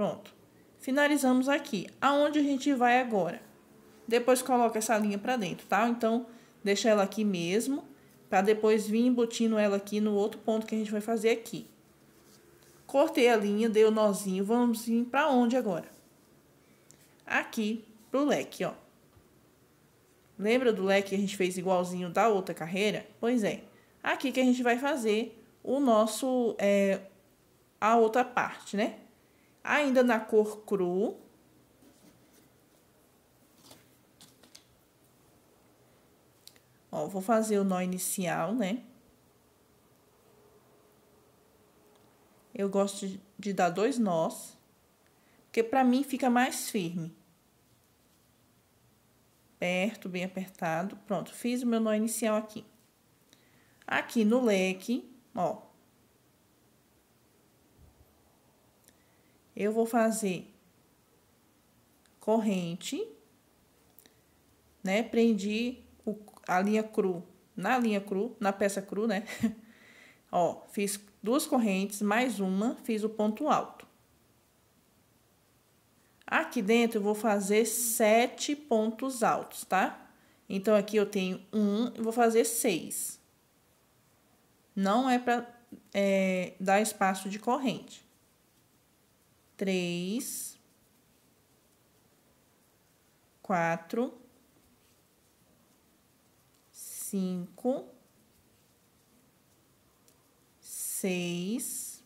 Pronto. Finalizamos aqui. Aonde a gente vai agora? Depois coloca essa linha pra dentro, tá? Então, deixa ela aqui mesmo, pra depois vir embutindo ela aqui no outro ponto que a gente vai fazer aqui. Cortei a linha, dei o nozinho, vamos vir pra onde agora? Aqui, pro leque, ó. Lembra do leque que a gente fez igualzinho da outra carreira? Pois é. Aqui que a gente vai fazer o nosso, a outra parte, né? Ainda na cor cru. Ó, vou fazer o nó inicial, né? Eu gosto de dar 2 nós, porque pra mim fica mais firme. Perto, bem apertado. Pronto, fiz o meu nó inicial aqui. Aqui no leque, ó. Eu vou fazer corrente, né? Prendi a linha cru na peça cru, né? Ó, fiz 2 correntes, mais uma, fiz o ponto alto. Aqui dentro eu vou fazer 7 pontos altos, tá? Então, aqui eu tenho 1 e vou fazer 6. Não é pra dar espaço de corrente. 3, 4, 5, 6,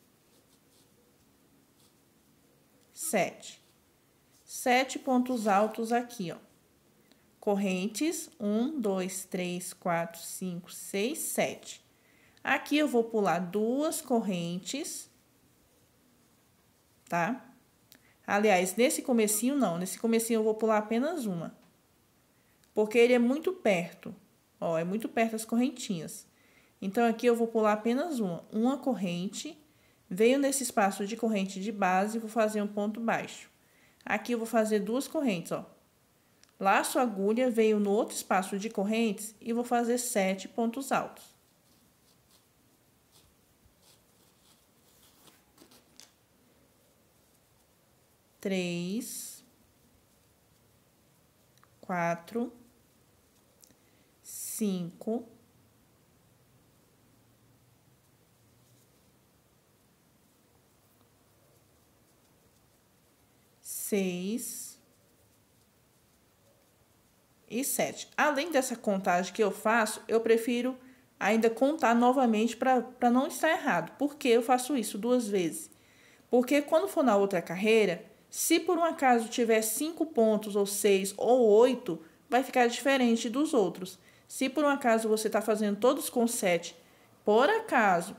7. 7 pontos altos aqui, ó. Correntes, 1, 2, 3, 4, 5, 6, 7. Aqui eu vou pular 2 correntes, tá? Aliás, nesse comecinho não, nesse comecinho eu vou pular apenas uma. Porque ele é muito perto, ó, é muito perto as correntinhas. Então, aqui eu vou pular apenas uma corrente, veio nesse espaço de corrente de base, vou fazer um ponto baixo. Aqui eu vou fazer 2 correntes, ó. Laço a agulha, veio no outro espaço de correntes e vou fazer 7 pontos altos. 3, 4, 5, 6 e 7. Além dessa contagem que eu faço, eu prefiro ainda contar novamente para não estar errado. Por que eu faço isso 2 vezes? Porque quando for na outra carreira, se por um acaso tiver 5 pontos, ou 6, ou 8, vai ficar diferente dos outros. Se por um acaso você está fazendo todos com 7, por acaso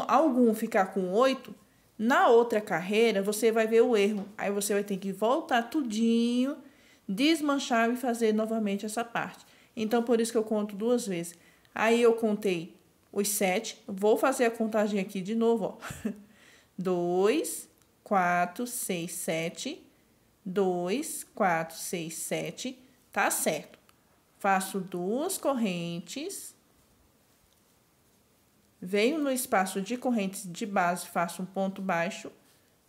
algum ficar com 8, na outra carreira você vai ver o erro. Aí você vai ter que voltar tudinho, desmanchar e fazer novamente essa parte. Então, por isso que eu conto 2 vezes. Aí eu contei os 7, vou fazer a contagem aqui de novo, ó. 2, 4, 6, 7. 2, 4, 6, 7. Tá certo. Faço 2 correntes. Venho no espaço de correntes de base, faço um ponto baixo.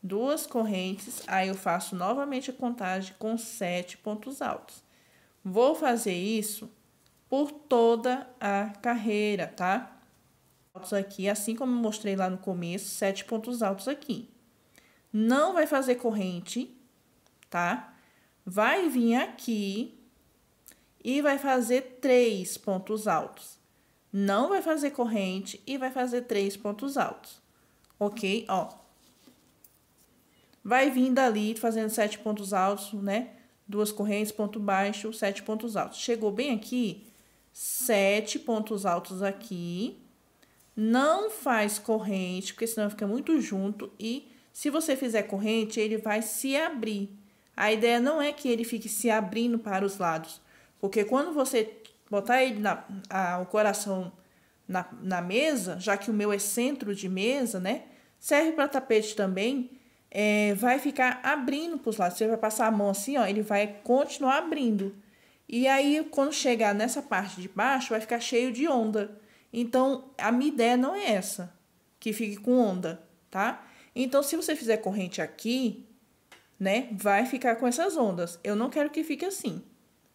2 correntes. Aí eu faço novamente a contagem com 7 pontos altos. Vou fazer isso por toda a carreira, tá? Aqui, assim como eu mostrei lá no começo, 7 pontos altos aqui. Não vai fazer corrente, tá? Vai vir aqui e vai fazer 3 pontos altos. Não vai fazer corrente e vai fazer 3 pontos altos. Ok? Ó. Vai vir dali fazendo 7 pontos altos, né? 2 correntes, ponto baixo, 7 pontos altos. Chegou bem aqui, 7 pontos altos aqui. Não faz corrente, porque senão fica muito junto. E se você fizer corrente, ele vai se abrir. A ideia não é que ele fique se abrindo para os lados. Porque quando você botar ele o coração na mesa, já que o meu é centro de mesa, né? Serve para tapete também. Vai ficar abrindo para os lados. Você vai passar a mão assim, ó, ele vai continuar abrindo. E aí, quando chegar nessa parte de baixo, vai ficar cheio de onda. Então, a minha ideia não é essa, que fique com onda, tá? Então, se você fizer corrente aqui, né, vai ficar com essas ondas. Eu não quero que fique assim,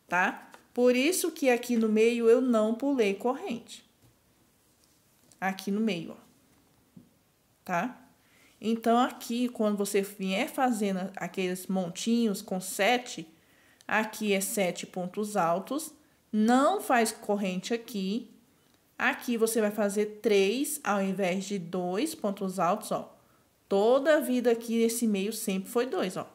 tá? Por isso que aqui no meio eu não pulei corrente. Aqui no meio, ó. Tá? Então, aqui, quando você vier fazendo aqueles montinhos com 7, aqui é 7 pontos altos, não faz corrente aqui. Aqui você vai fazer 3 ao invés de 2 pontos altos, ó. Toda a vida aqui nesse meio sempre foi 2, ó.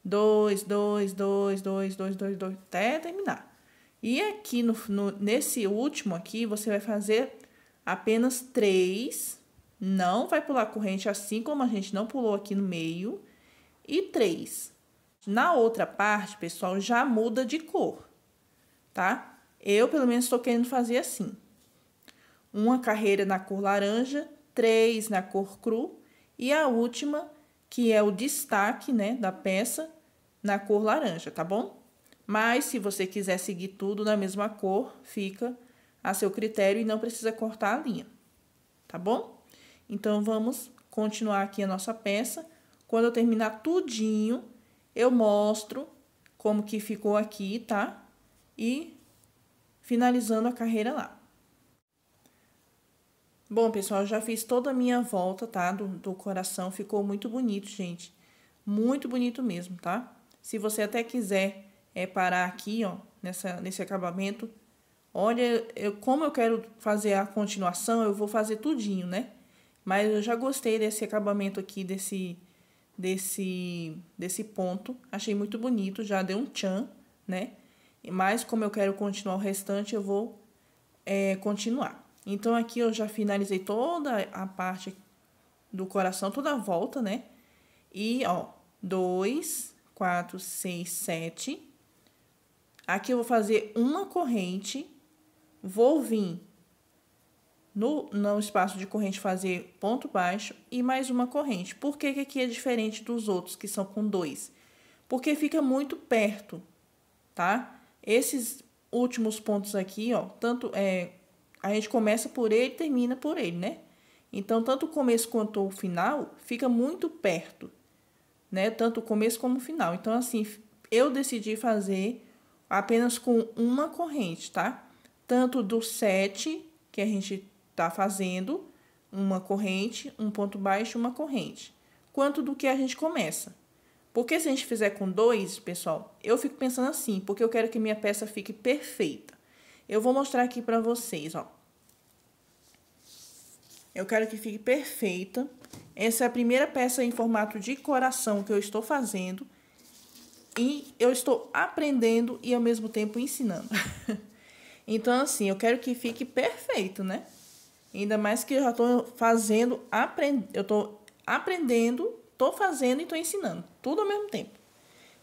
2, 2, 2, 2, 2, 2, 2, até terminar. E aqui, nesse último aqui, você vai fazer apenas 3. Não vai pular corrente, assim como a gente não pulou aqui no meio. E 3. Na outra parte, pessoal, já muda de cor, tá? Eu, pelo menos, estou querendo fazer assim. Uma carreira na cor laranja, 3 na cor cru. E a última, que é o destaque, né, da peça, na cor laranja, tá bom? Mas, se você quiser seguir tudo na mesma cor, fica a seu critério e não precisa cortar a linha, tá bom? Então, vamos continuar aqui a nossa peça. Quando eu terminar tudinho, eu mostro como que ficou aqui, tá? E finalizando a carreira lá. Bom, pessoal, eu já fiz toda a minha volta, tá? Do coração, ficou muito bonito, gente. Muito bonito mesmo, tá? Se você até quiser parar aqui, ó, nesse acabamento, olha, como eu quero fazer a continuação, eu vou fazer tudinho, né? Mas eu já gostei desse acabamento aqui, desse ponto. Achei muito bonito, já deu um tchan, né? Mas como eu quero continuar o restante, eu vou continuar. Então, aqui eu já finalizei toda a parte do coração, toda a volta, né? E, ó, 2, 4, 6, 7. Aqui eu vou fazer uma corrente, vou vir no espaço de corrente fazer ponto baixo e mais uma corrente. Por que que aqui é diferente dos outros, que são com 2? Porque fica muito perto, tá? Esses últimos pontos aqui, ó, tanto a gente começa por ele e termina por ele, né? Então, tanto o começo quanto o final fica muito perto, né? Tanto o começo como o final. Então, assim, eu decidi fazer apenas com uma corrente, tá? Tanto do 7, que a gente tá fazendo, uma corrente, um ponto baixo, uma corrente. Quanto do que a gente começa. Porque se a gente fizer com 2, pessoal, eu fico pensando assim, porque eu quero que minha peça fique perfeita. Eu vou mostrar aqui pra vocês, ó. Eu quero que fique perfeita. Essa é a primeira peça em formato de coração que eu estou fazendo. E eu estou aprendendo e ao mesmo tempo ensinando. Então, assim, eu quero que fique perfeito, né? Ainda mais que eu já estou fazendo, eu estou aprendendo, estou fazendo e estou ensinando. Tudo ao mesmo tempo.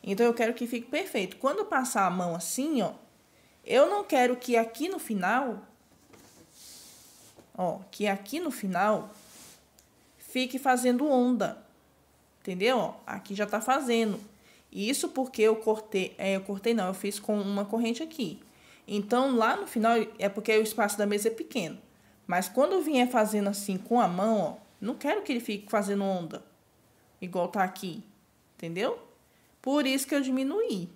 Então, eu quero que fique perfeito. Quando eu passar a mão assim, ó, eu não quero que aqui no final, ó, que aqui no final fique fazendo onda, entendeu? Ó, aqui já tá fazendo. Isso porque eu eu fiz com uma corrente aqui. Então, lá no final, é porque o espaço da mesa é pequeno. Mas quando eu vier fazendo assim com a mão, ó, não quero que ele fique fazendo onda, igual tá aqui, entendeu? Por isso que eu diminuí.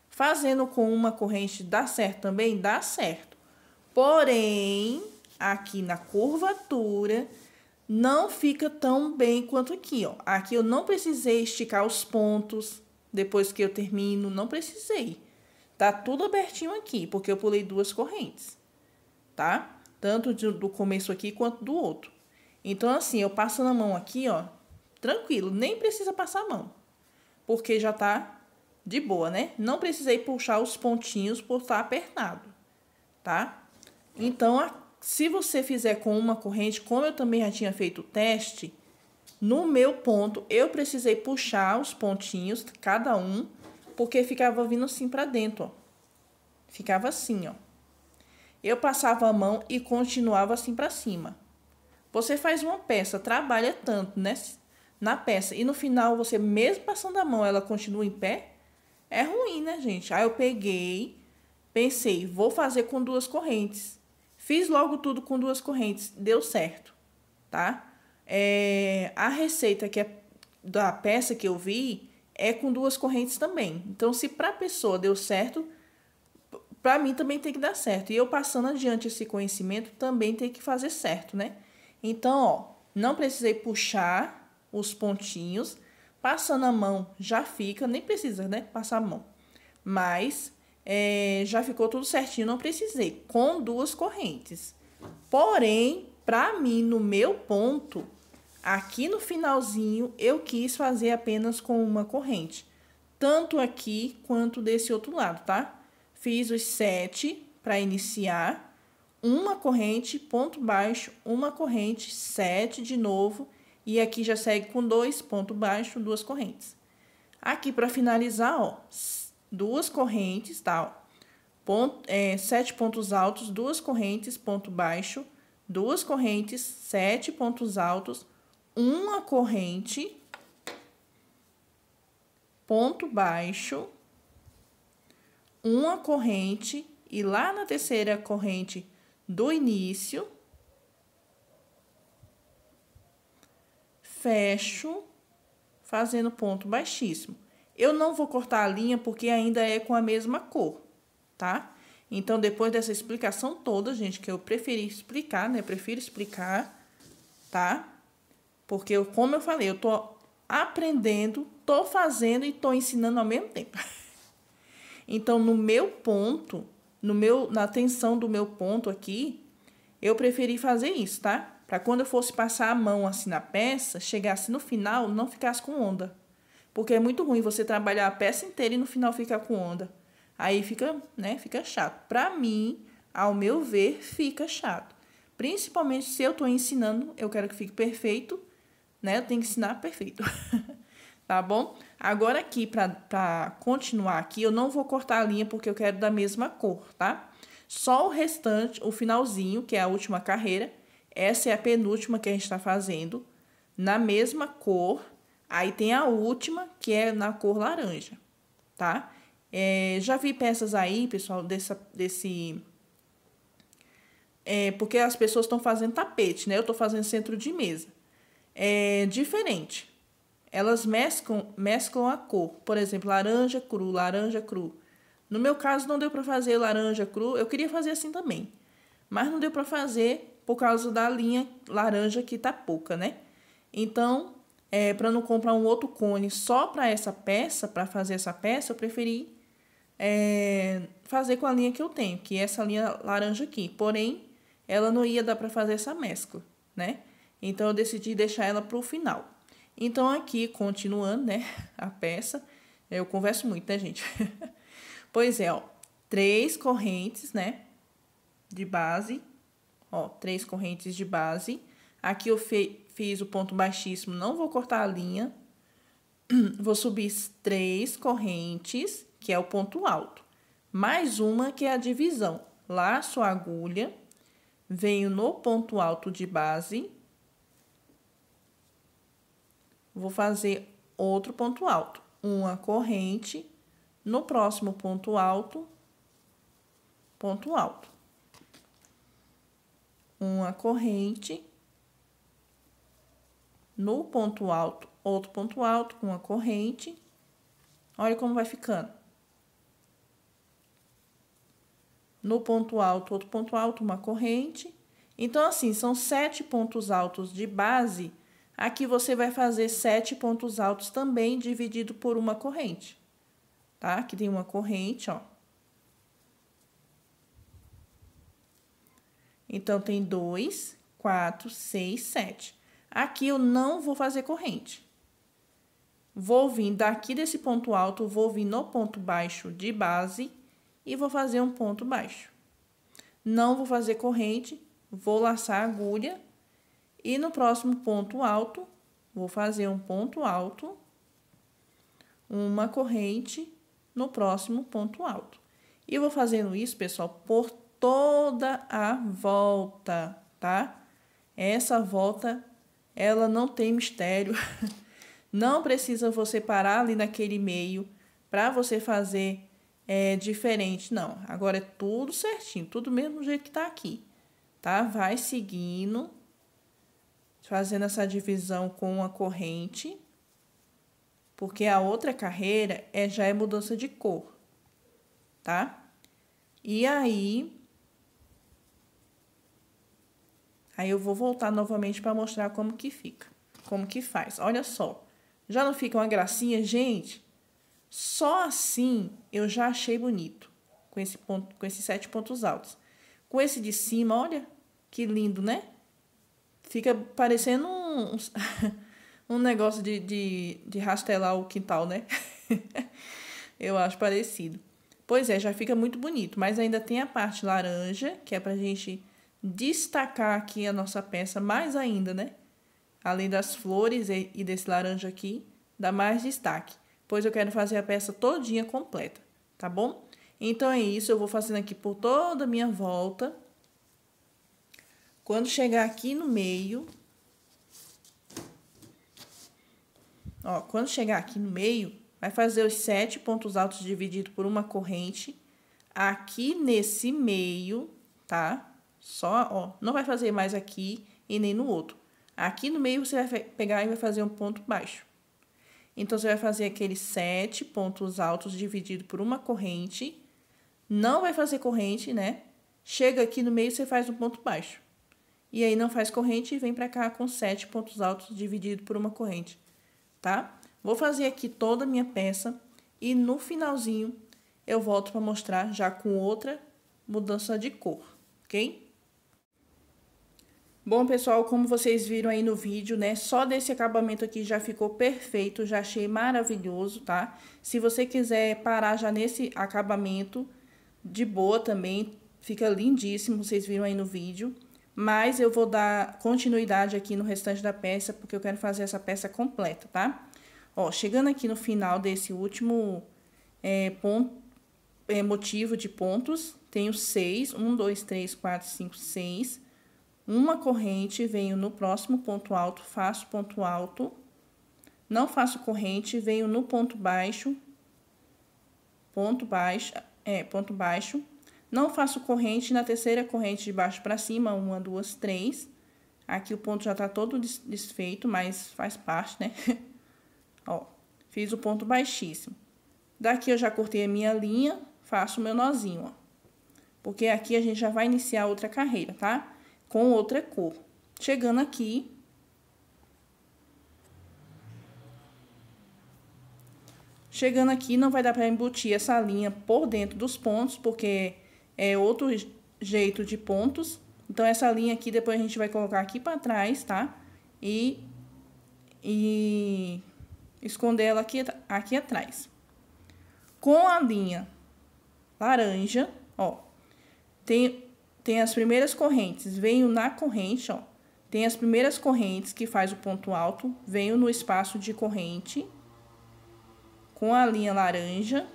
Fazendo com uma corrente dá certo também? Dá certo. Porém, aqui na curvatura, não fica tão bem quanto aqui, ó. Aqui eu não precisei esticar os pontos depois que eu termino, não precisei. Tá tudo abertinho aqui, porque eu pulei 2 correntes, tá? Tanto do começo aqui quanto do outro. Então, assim, eu passo na mão aqui, ó, tranquilo, nem precisa passar a mão, porque já tá de boa, né? Não precisei puxar os pontinhos por estar apertado, tá? Então, se você fizer com uma corrente, como eu também já tinha feito o teste, no meu ponto, eu precisei puxar os pontinhos, cada um, porque ficava vindo assim pra dentro, ó. Ficava assim, ó. Eu passava a mão e continuava assim pra cima. Você faz uma peça, trabalha tanto, né, na peça, e no final, você mesmo passando a mão, ela continua em pé, é ruim, né, gente? Aí eu peguei, pensei, vou fazer com 2 correntes. Fiz logo tudo com 2 correntes, deu certo, tá? A receita da peça que eu vi é com duas correntes também. Então, se para a pessoa deu certo, para mim também tem que dar certo. E eu passando adiante esse conhecimento também tem que fazer certo, né? Então, ó, não precisei puxar os pontinhos. Passando a mão já fica, nem precisa, né? Passar a mão. Mas já ficou tudo certinho, não precisei. Com duas correntes. Porém, para mim, no meu ponto, aqui no finalzinho, eu quis fazer apenas com uma corrente. Tanto aqui quanto desse outro lado, tá? Fiz os 7 para iniciar. Uma corrente, ponto baixo, uma corrente, 7 de novo. E aqui já segue com 2, ponto baixo, duas correntes. Aqui para finalizar, ó, duas correntes, tá? Ó, 7 pontos altos, duas correntes, ponto baixo, duas correntes, 7 pontos altos, uma corrente, ponto baixo, uma corrente e lá na terceira corrente do início, fecho, fazendo ponto baixíssimo. Eu não vou cortar a linha porque ainda é com a mesma cor, tá? Então, depois dessa explicação toda, gente, que eu preferi explicar, né? Prefiro explicar, tá? Porque, como eu falei, eu tô aprendendo, tô fazendo e tô ensinando ao mesmo tempo. Então, no meu ponto, na tensão do meu ponto aqui, eu preferi fazer isso, tá? Para quando eu fosse passar a mão assim na peça, chegasse no final, não ficasse com onda. Porque é muito ruim você trabalhar a peça inteira e no final ficar com onda. Aí fica, né, fica chato. Para mim, ao meu ver, fica chato. Principalmente se eu tô ensinando, eu quero que fique perfeito, né? Eu tenho que ensinar perfeito. Tá bom? Agora aqui, para continuar aqui, eu não vou cortar a linha porque eu quero da mesma cor, tá? Só o restante, o finalzinho, que é a última carreira, essa é a penúltima que a gente está fazendo, na mesma cor. Aí tem a última, que é na cor laranja, tá? Já vi peças aí, pessoal, porque as pessoas estão fazendo tapete, né? Eu estou fazendo centro de mesa. É diferente. Elas mesclam a cor. Por exemplo, laranja cru, laranja cru. No meu caso, não deu para fazer laranja cru. Eu queria fazer assim também. Mas não deu para fazer por causa da linha laranja que tá pouca, né? Então, para não comprar um outro cone só para essa peça, para fazer essa peça, eu preferi fazer com a linha que eu tenho, que é essa linha laranja aqui. Porém, ela não ia dar para fazer essa mescla, né? Então, eu decidi deixar ela para o final. Então, aqui, continuando, né, a peça, eu converso muito, né, gente? Pois é, ó, 3 correntes, né, de base, ó, 3 correntes de base. Aqui eu fiz o ponto baixíssimo, não vou cortar a linha. Vou subir 3 correntes, que é o ponto alto. Mais uma, que é a divisão. Laço a agulha, venho no ponto alto de base. Vou fazer outro ponto alto. Uma corrente, no próximo ponto alto. Uma corrente, no ponto alto, outro ponto alto, uma corrente. Olha como vai ficando. No ponto alto, outro ponto alto, uma corrente. Então, assim, são 7 pontos altos de base. Aqui você vai fazer 7 pontos altos também, dividido por uma corrente. Tá? Aqui tem uma corrente, ó. Então, tem 2, 4, 6, 7. Aqui eu não vou fazer corrente. Vou vir daqui desse ponto alto, vou vir no ponto baixo de base e vou fazer um ponto baixo. Não vou fazer corrente, vou laçar a agulha e no próximo ponto alto, vou fazer um ponto alto, uma corrente no próximo ponto alto. E eu vou fazendo isso, pessoal, por toda a volta, tá? Essa volta, ela não tem mistério. Não precisa você parar ali naquele meio para você fazer diferente, não. Agora é tudo certinho, tudo mesmo jeito que tá aqui, tá? Vai seguindo, fazendo essa divisão com a corrente, porque a outra carreira já é mudança de cor, tá? E aí eu vou voltar novamente para mostrar como que fica, como que faz. Olha só, já não fica uma gracinha, gente? Só assim eu já achei bonito, com esse ponto, com esses 7 pontos altos. Com esse de cima, olha que lindo, né? Fica parecendo um negócio de rastelar o quintal, né? Eu acho parecido. Pois é, já fica muito bonito, mas ainda tem a parte laranja, que é pra gente destacar aqui a nossa peça mais ainda, né? Além das flores e desse laranja aqui, dá mais destaque. Pois eu quero fazer a peça todinha completa, tá bom? Então é isso, eu vou fazendo aqui por toda a minha volta. Quando chegar aqui no meio, ó, quando chegar aqui no meio, vai fazer os 7 pontos altos dividido por uma corrente aqui nesse meio, tá? Só, ó, não vai fazer mais aqui e nem no outro. Aqui no meio você vai pegar e vai fazer um ponto baixo. Então, você vai fazer aqueles 7 pontos altos dividido por uma corrente. Não vai fazer corrente, né? Chega aqui no meio, você faz um ponto baixo. E aí, não faz corrente e vem pra cá com 7 pontos altos dividido por uma corrente, tá? Vou fazer aqui toda a minha peça e no finalzinho eu volto para mostrar já com outra mudança de cor, ok? Bom, pessoal, como vocês viram aí no vídeo, né? Só desse acabamento aqui já ficou perfeito, já achei maravilhoso, tá? Se você quiser parar já nesse acabamento, de boa também, fica lindíssimo, vocês viram aí no vídeo. Mas eu vou dar continuidade aqui no restante da peça, porque eu quero fazer essa peça completa, tá? Ó, chegando aqui no final desse último motivo de pontos, tenho 6, 1, 2, 3, 4, 5, 6... Uma corrente, venho no próximo ponto alto, faço ponto alto. Não faço corrente, venho no ponto baixo. Ponto baixo. Não faço corrente, na terceira corrente de baixo para cima, 1, 2, 3. Aqui o ponto já tá todo desfeito, mas faz parte, né? Ó, fiz o ponto baixíssimo. Daqui eu já cortei a minha linha, faço o meu nozinho, ó. Porque aqui a gente já vai iniciar outra carreira, tá? Com outra cor. Chegando aqui, não vai dar para embutir essa linha por dentro dos pontos, porque é outro jeito de pontos. Então, essa linha aqui, depois a gente vai colocar aqui para trás, tá? E esconder ela aqui atrás. Com a linha laranja, ó, tem as primeiras correntes, venho na corrente, ó. Tem as primeiras correntes que faz o ponto alto, venho no espaço de corrente com a linha laranja.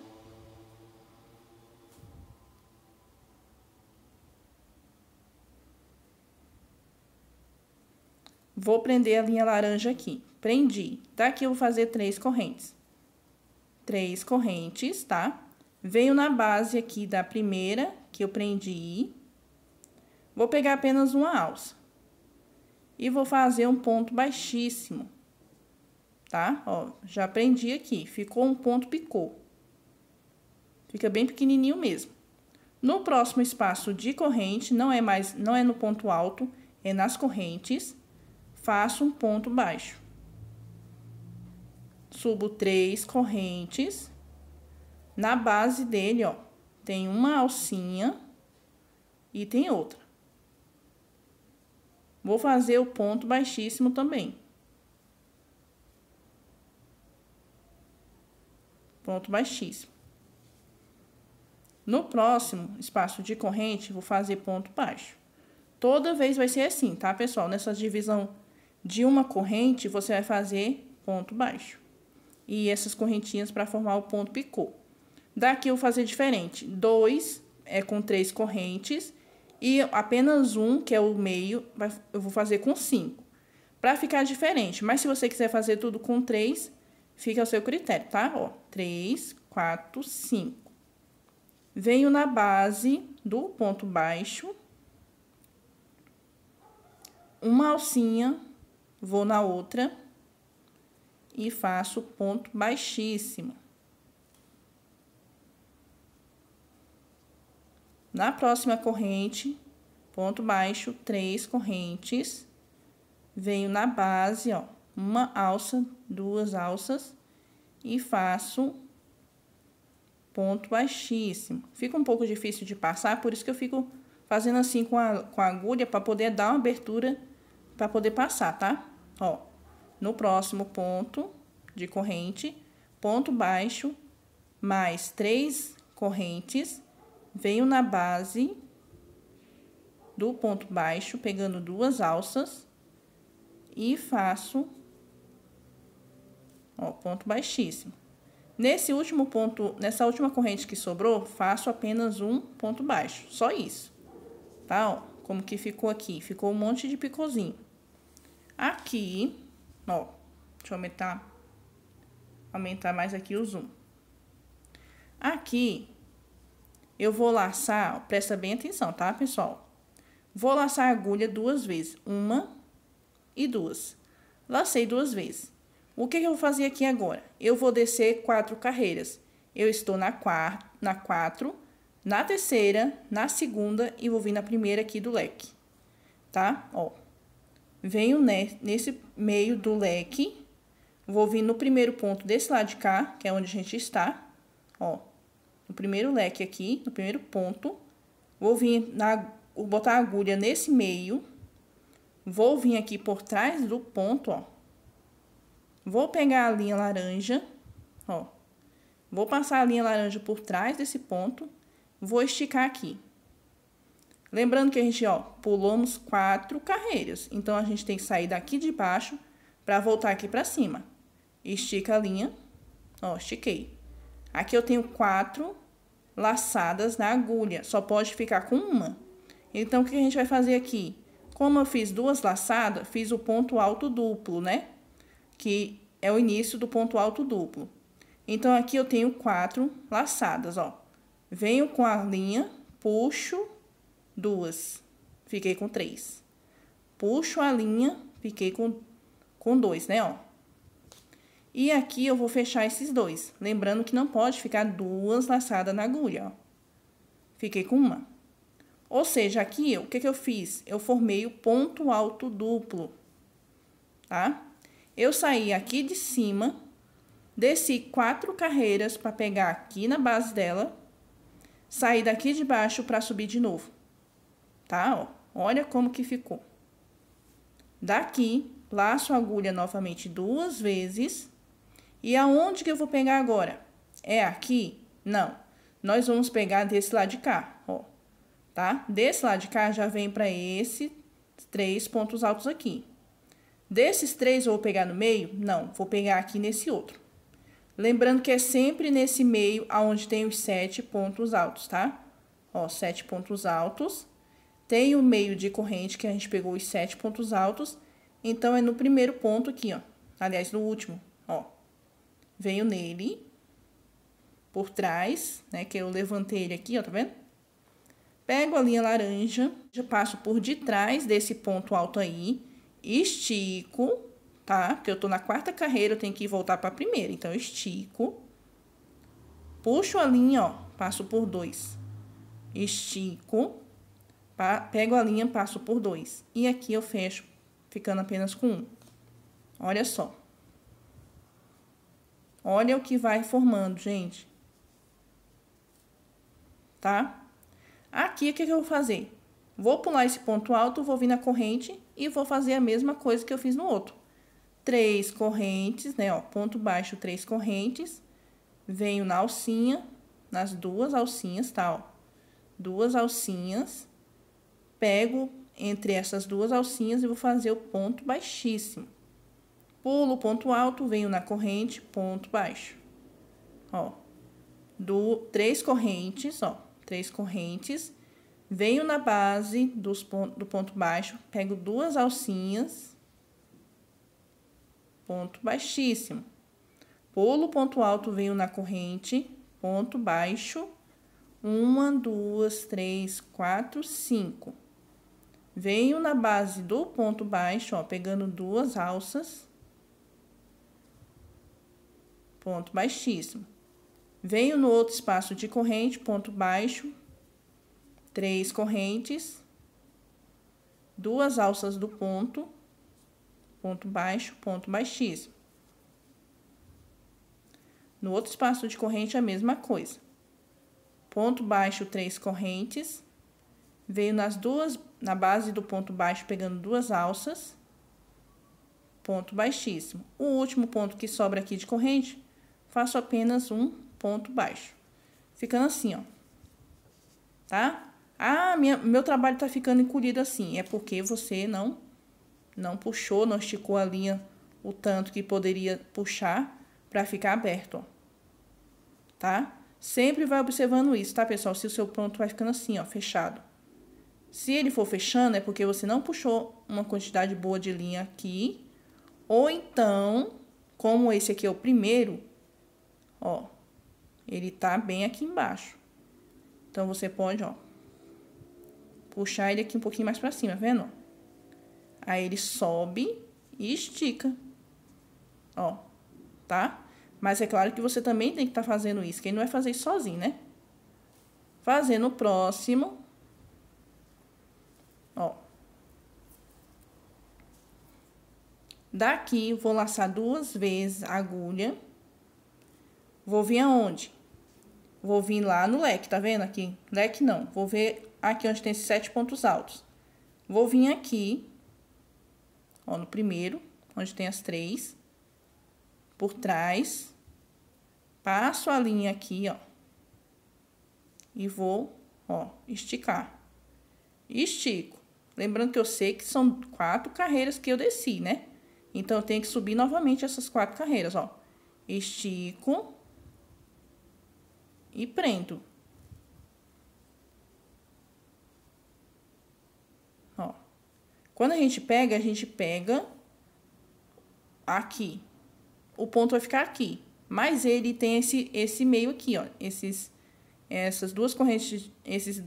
Vou prender a linha laranja aqui. Prendi. Daqui eu vou fazer 3 correntes. 3 correntes, tá? Venho na base aqui da primeira que eu prendi. Vou pegar apenas uma alça. E vou fazer um ponto baixíssimo. Tá? Ó, já prendi aqui. Ficou um ponto picô. Fica bem pequenininho mesmo. No próximo espaço de corrente, não é no ponto alto, é nas correntes. Faço um ponto baixo. Subo 3 correntes. Na base dele, ó, tem uma alcinha e tem outra. Vou fazer o ponto baixíssimo também. Ponto baixíssimo. No próximo espaço de corrente, vou fazer ponto baixo. Toda vez vai ser assim, tá, pessoal? Nessa divisão de uma corrente, você vai fazer ponto baixo. E essas correntinhas para formar o ponto picô. Daqui eu vou fazer diferente. 2 é com 3 correntes. E apenas um, que é o meio, eu vou fazer com 5. Para ficar diferente. Mas se você quiser fazer tudo com 3, fica ao seu critério, tá? Ó, 3, 4, 5. Venho na base do ponto baixo. Uma alcinha, vou na outra. e faço ponto baixíssimo. Na próxima corrente, ponto baixo, 3 correntes, venho na base, ó, uma alça, 2 alças e faço ponto baixíssimo. Fica um pouco difícil de passar, por isso que eu fico fazendo assim com a agulha para poder dar uma abertura para poder passar, tá? Ó, no próximo ponto de corrente, ponto baixo, mais 3 correntes, venho na base do ponto baixo, pegando 2 alças e faço, ó, ponto baixíssimo. Nesse último ponto, nessa última corrente que sobrou, faço apenas um ponto baixo, só isso, tá? Ó, como que ficou aqui? Ficou um monte de picôzinho. Aqui, ó, deixa eu aumentar mais aqui o zoom. Aqui, eu vou laçar, ó, presta bem atenção, tá, pessoal? Vou laçar a agulha 2 vezes, 1 e 2. Lacei 2 vezes. O que eu vou fazer aqui agora? Eu vou descer 4 carreiras. Eu estou na 4, na terceira, na segunda e vou vir na primeira aqui do leque, tá? Ó, venho nesse meio do leque, vou vir no primeiro ponto desse lado de cá, que é onde a gente está, ó. No primeiro leque aqui, no primeiro ponto, vou vir botar a agulha nesse meio, vou vir aqui por trás do ponto, ó. Vou pegar a linha laranja, ó. Vou passar a linha laranja por trás desse ponto, vou esticar aqui. Lembrando que a gente, ó, pulamos 4 carreiras, então a gente tem que sair daqui de baixo para voltar aqui para cima. Estica a linha, ó, estiquei. Aqui eu tenho 4 laçadas na agulha, só pode ficar com uma. Então, o que a gente vai fazer aqui? Como eu fiz 2 laçadas, fiz o ponto alto duplo, né? Que é o início do ponto alto duplo. Então, aqui eu tenho 4 laçadas, ó. Venho com a linha, puxo 2, fiquei com 3. Puxo a linha, fiquei com 2, né, ó. E aqui eu vou fechar esses 2. Lembrando que não pode ficar 2 laçadas na agulha, ó. Fiquei com uma. Ou seja, aqui, o que eu fiz? Eu formei o ponto alto duplo, tá? Eu saí aqui de cima, desci 4 carreiras para pegar aqui na base dela, saí daqui de baixo para subir de novo, tá? Ó, olha como que ficou. Daqui, laço a agulha novamente 2 vezes. E aonde que eu vou pegar agora? É aqui? Não. Nós vamos pegar desse lado de cá, ó. Tá? Desse lado de cá já vem para esses 3 pontos altos aqui. Desses 3 eu vou pegar no meio? Não, vou pegar aqui nesse outro. Lembrando que é sempre nesse meio aonde tem os 7 pontos altos, tá? Ó, 7 pontos altos. Tem o meio de corrente que a gente pegou os 7 pontos altos. Então, é no primeiro ponto aqui, ó. Aliás, no último, ó. Venho nele, por trás, né, que eu levantei ele aqui, ó, tá vendo? Pego a linha laranja, já passo por detrás desse ponto alto aí, estico, tá? Porque eu tô na 4ª carreira, eu tenho que voltar pra primeira, então eu estico. Puxo a linha, ó, passo por 2. Estico, pego a linha, passo por 2. E aqui eu fecho, ficando apenas com 1. Olha só. Olha o que vai formando, gente. Tá? Aqui, o que eu vou fazer? Vou pular esse ponto alto, vou vir na corrente e vou fazer a mesma coisa que eu fiz no outro. 3 correntes, né? Ó, ponto baixo, 3 correntes. Venho na alcinha, nas 2 alcinhas, tá? Ó, 2 alcinhas. Pego entre essas 2 alcinhas e vou fazer o ponto baixíssimo. Pulo o ponto alto, venho na corrente, ponto baixo. Ó, 3 correntes, ó, 3 correntes. Venho na base do ponto baixo, pego 2 alcinhas, ponto baixíssimo. Pulo o ponto alto, venho na corrente, ponto baixo. 1, 2, 3, 4, 5. Venho na base do ponto baixo, ó, pegando 2 alças. ponto baixíssimo. Venho no outro espaço de corrente, ponto baixo, 3 correntes, 2 alças do ponto, ponto baixo, ponto baixíssimo. No outro espaço de corrente, a mesma coisa. Ponto baixo, 3 correntes, venho na base do ponto baixo, pegando 2 alças, ponto baixíssimo. O último ponto que sobra aqui de corrente, faço apenas um ponto baixo. Ficando assim, ó. Tá? Ah, meu trabalho tá ficando encolhido assim. É porque você não puxou, não esticou a linha o tanto que poderia puxar para ficar aberto, ó. Tá? Sempre vai observando isso, tá, pessoal? Se o seu ponto vai ficando assim, ó, fechado. Se ele for fechando, é porque você não puxou uma quantidade boa de linha aqui. Ou então, como esse aqui é o primeiro, ó, ele tá bem aqui embaixo. Então, você pode, ó, puxar ele aqui um pouquinho mais pra cima, vendo? Aí, ele sobe e estica. Ó, tá? Mas é claro que você também tem que estar fazendo isso, que ele não vai fazer isso sozinho, né? Fazendo o próximo. Ó. Daqui, vou laçar 2 vezes a agulha. Vou vir aonde? Vou vir lá no leque, tá vendo aqui? Leque não, vou ver aqui onde tem esses 7 pontos altos. Vou vir aqui, ó, no primeiro, onde tem as 3. Por trás. Passo a linha aqui, ó. E vou, ó, esticar. Estico. Lembrando que eu sei que são 4 carreiras que eu desci, né? Então, eu tenho que subir novamente essas 4 carreiras, ó. Estico. E prendo. Ó. Quando a gente pega aqui. O ponto vai ficar aqui. Mas ele tem esse meio aqui, ó. Essas 2 correntes, esses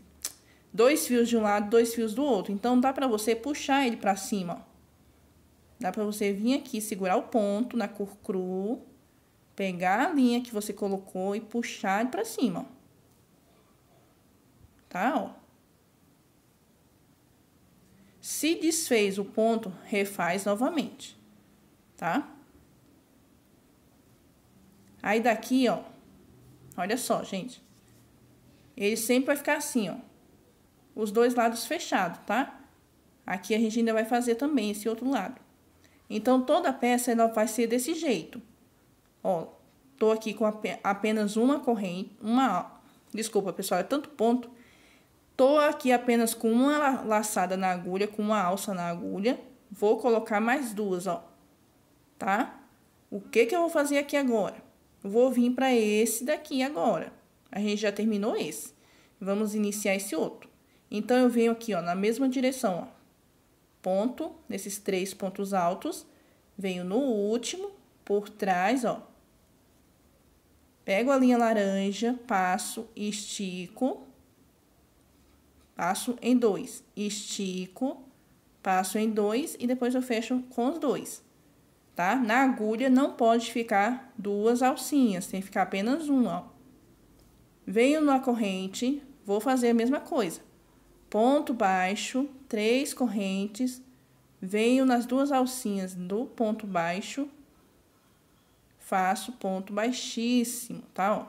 2 fios de um lado, 2 fios do outro. Então, dá pra você puxar ele pra cima, ó. Dá pra você vir aqui, segurar o ponto na cor cru, pegar a linha que você colocou e puxar ele pra cima, ó. Tá, ó. Se desfez o ponto, refaz novamente, tá? Aí daqui, ó, olha só, gente. Ele sempre vai ficar assim, ó. Os 2 lados fechados, tá? Aqui a gente ainda vai fazer também esse outro lado. Então, toda a peça ela vai ser desse jeito. Ó, tô aqui com apenas uma corrente, desculpa, pessoal, é tanto ponto. Tô aqui apenas com uma laçada na agulha, com uma alça na agulha. Vou colocar mais 2, ó. Tá? O que eu vou fazer aqui agora? Vou vir para esse daqui agora. A gente já terminou esse. Vamos iniciar esse outro. Então, eu venho aqui, ó, na mesma direção, ó. Ponto, nesses 3 pontos altos. Venho no último, por trás, ó. Pego a linha laranja, passo, estico. Passo em 2. Estico, passo em 2 e depois eu fecho com os 2. Tá? Na agulha não pode ficar 2 alcinhas, tem que ficar apenas uma, ó. Venho na corrente, vou fazer a mesma coisa. Ponto baixo, 3 correntes, venho nas 2 alcinhas do ponto baixo, faço ponto baixíssimo, tá, ó.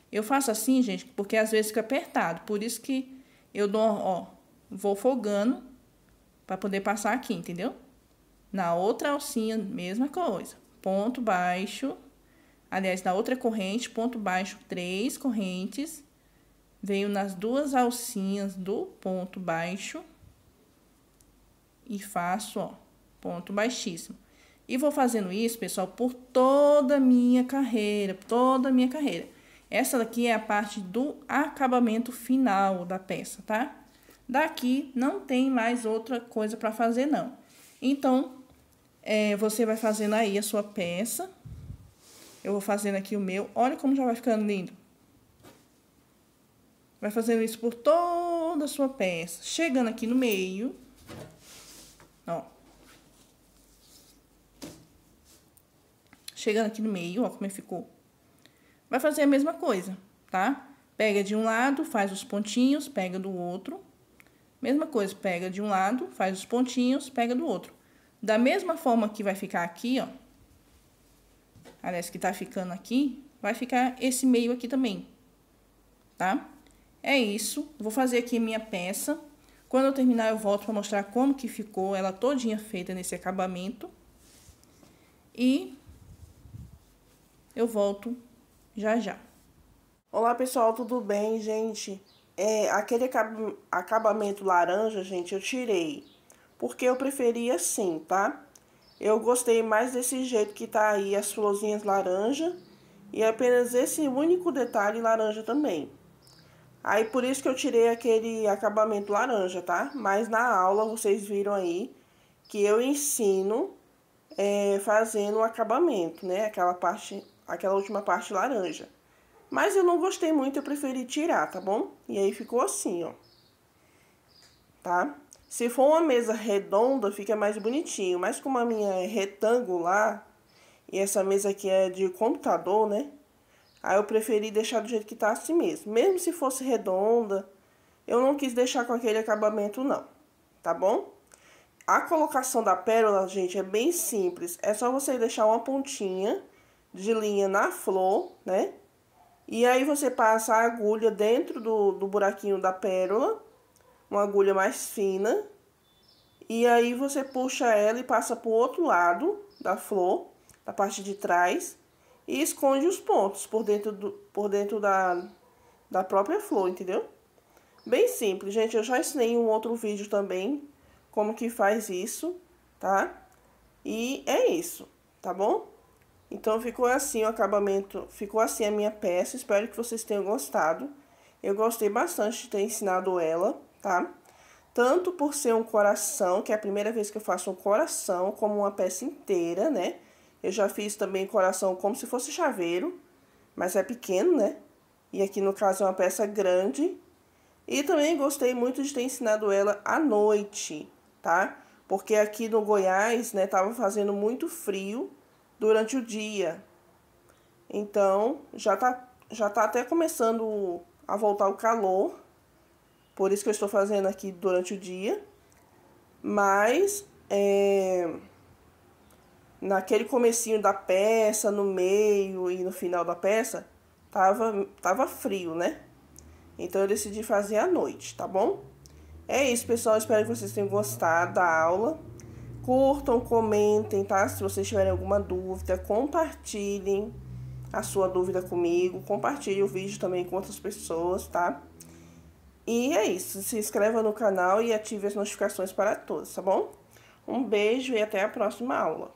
Eu faço assim, gente, porque às vezes fica apertado, por isso que eu dou, ó, vou folgando para poder passar aqui, entendeu? Na outra alcinha, mesma coisa. Ponto baixo. Aliás, na outra corrente, ponto baixo, 3 correntes. Venho nas 2 alcinhas do ponto baixo. E faço, ó, ponto baixíssimo. E vou fazendo isso, pessoal, por toda a minha carreira. Toda a minha carreira. Essa daqui é a parte do acabamento final da peça, tá? Daqui não tem mais outra coisa para fazer, não. Então, você vai fazendo aí a sua peça. Eu vou fazendo aqui o meu. Olha como já vai ficando lindo. Vai fazendo isso por toda a sua peça. Chegando aqui no meio. Ó. Chegando aqui no meio, ó como ficou. vai fazer a mesma coisa, tá? Pega de um lado, faz os pontinhos, pega do outro. Mesma coisa, pega de um lado, faz os pontinhos, pega do outro. Da mesma forma que vai ficar aqui, ó. Aliás, que tá ficando aqui, vai ficar esse meio aqui também, tá? É isso. Vou fazer aqui minha peça. Quando eu terminar, eu volto para mostrar como que ficou ela todinha feita nesse acabamento. E eu volto já já. Olá, pessoal, tudo bem, gente? Aquele acabamento laranja, gente, eu tirei. Porque eu preferi assim, tá? Eu gostei mais desse jeito que tá aí as florzinhas laranja. E apenas esse único detalhe laranja também. Aí por isso que eu tirei aquele acabamento laranja, tá? Mas na aula vocês viram aí que eu ensino fazendo o acabamento, né? Aquela última parte laranja. Mas eu não gostei muito, eu preferi tirar, tá bom? E aí ficou assim, ó. Tá? Se for uma mesa redonda, fica mais bonitinho. Mas como a minha é retangular, e essa mesa aqui é de computador, né? Aí eu preferi deixar do jeito que tá assim mesmo. Mesmo se fosse redonda, eu não quis deixar com aquele acabamento não, tá bom? A colocação da pérola, gente, é bem simples. É só você deixar uma pontinha de linha na flor, né? E aí você passa a agulha dentro do buraquinho da pérola, uma agulha mais fina. E aí você puxa ela e passa pro outro lado da flor, da parte de trás. E esconde os pontos por dentro da própria flor, entendeu? Bem simples, gente. Eu já ensinei em um outro vídeo também como que faz isso, tá? E é isso, tá bom? Então ficou assim o acabamento, ficou assim a minha peça. Espero que vocês tenham gostado. Eu gostei bastante de ter ensinado ela, tá? Tanto por ser um coração, que é a primeira vez que eu faço um coração, como uma peça inteira, né? Eu já fiz também coração como se fosse chaveiro, mas é pequeno, né? E aqui no caso é uma peça grande. E também gostei muito de ter ensinado ela à noite, tá? Porque aqui no Goiás, né, tava fazendo muito frio durante o dia. Então, já tá até começando a voltar o calor. Por isso que eu estou fazendo aqui durante o dia. Mas, naquele comecinho da peça, no meio e no final da peça, tava frio, né? Então eu decidi fazer à noite, tá bom? É isso, pessoal. Espero que vocês tenham gostado da aula. Curtam, comentem, tá? Se vocês tiverem alguma dúvida, compartilhem a sua dúvida comigo. Compartilhe o vídeo também com outras pessoas, tá? E é isso. Se inscreva no canal e ative as notificações para todos, tá bom? Um beijo e até a próxima aula.